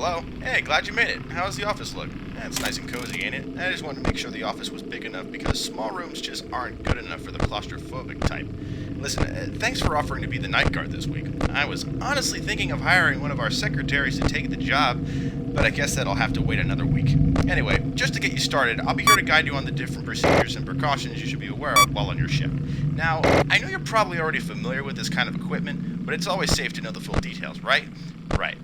Hello? Hey, glad you made it. How's the office look? It's nice and cozy, ain't it? I just wanted to make sure the office was big enough because small rooms just aren't good enough for the claustrophobic type. Listen, thanks for offering to be the night guard this week. I was honestly thinking of hiring one of our secretaries to take the job, but I guess that'll have to wait another week. Anyway, just to get you started, I'll be here to guide you on the different procedures and precautions you should be aware of while on your shift. Now, I know you're probably already familiar with this kind of equipment, but it's always safe to know the full details, right? Right.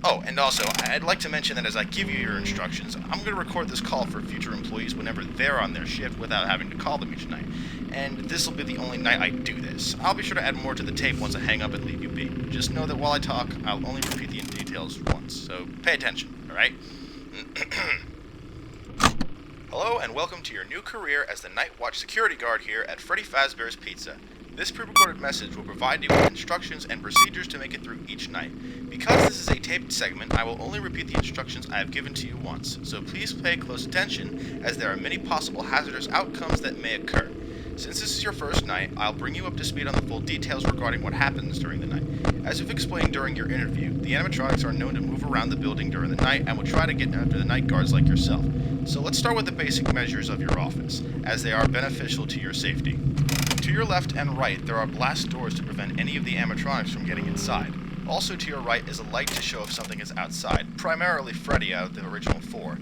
Oh, and also, I'd like to mention that as I give you your instructions, I'm going to record this call for future employees whenever they're on their shift without having to call them each night. And this will be the only night I do this. I'll be sure to add more to the tape once I hang up and leave you be. Just know that while I talk, I'll only repeat the details once, so pay attention, alright? Hello, and welcome to your new career as the Night Watch security guard here at Freddy Fazbear's Pizza. This pre-recorded message will provide you with instructions and procedures to make it through each night. Because this is a taped segment, I will only repeat the instructions I have given to you once, so please pay close attention as there are many possible hazardous outcomes that may occur. Since this is your first night, I'll bring you up to speed on the full details regarding what happens during the night. As we've explained during your interview, the animatronics are known to move around the building during the night and will try to get after the night guards like yourself. So let's start with the basic measures of your office, as they are beneficial to your safety. To your left and right, there are blast doors to prevent any of the animatronics from getting inside. Also to your right is a light to show if something is outside, primarily Freddy out of the original 4.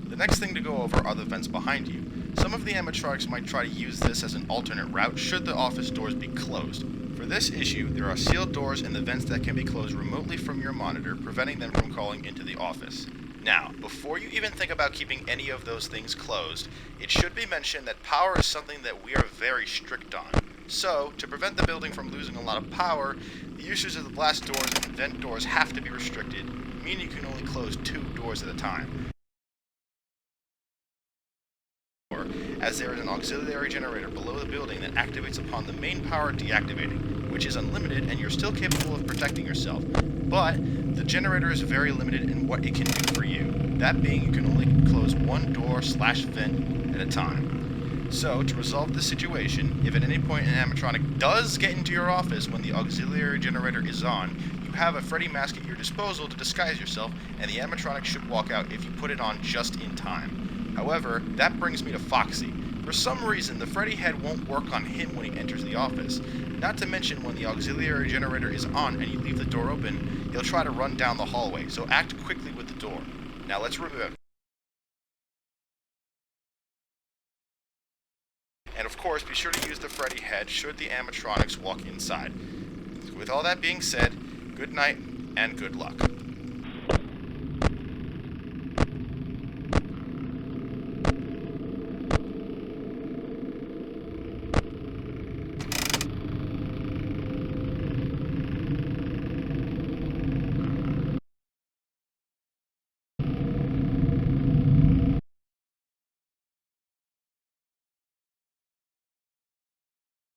The next thing to go over are the vents behind you. Some of the animatronics might try to use this as an alternate route should the office doors be closed. For this issue, there are sealed doors in the vents that can be closed remotely from your monitor, preventing them from calling into the office. Now, before you even think about keeping any of those things closed, it should be mentioned that power is something that we are very strict on. So, to prevent the building from losing a lot of power, the usage of the blast doors and vent doors have to be restricted, meaning you can only close 2 doors at a time. As there is an auxiliary generator below the building that activates upon the main power deactivating, which is unlimited and you're still capable of protecting yourself, but the generator is very limited in what it can do for you, that being you can only close 1 door/vent at a time. So, to resolve this situation, if at any point an animatronic does get into your office when the auxiliary generator is on, you have a Freddy mask at your disposal to disguise yourself, and the animatronic should walk out if you put it on just in time. However, that brings me to Foxy. For some reason, the Freddy head won't work on him when he enters the office. Not to mention when the auxiliary generator is on and you leave the door open, he'll try to run down the hallway, so act quickly with the door. Now let's remove it. And of course, be sure to use the Freddy head should the animatronics walk inside. With all that being said, good night and good luck.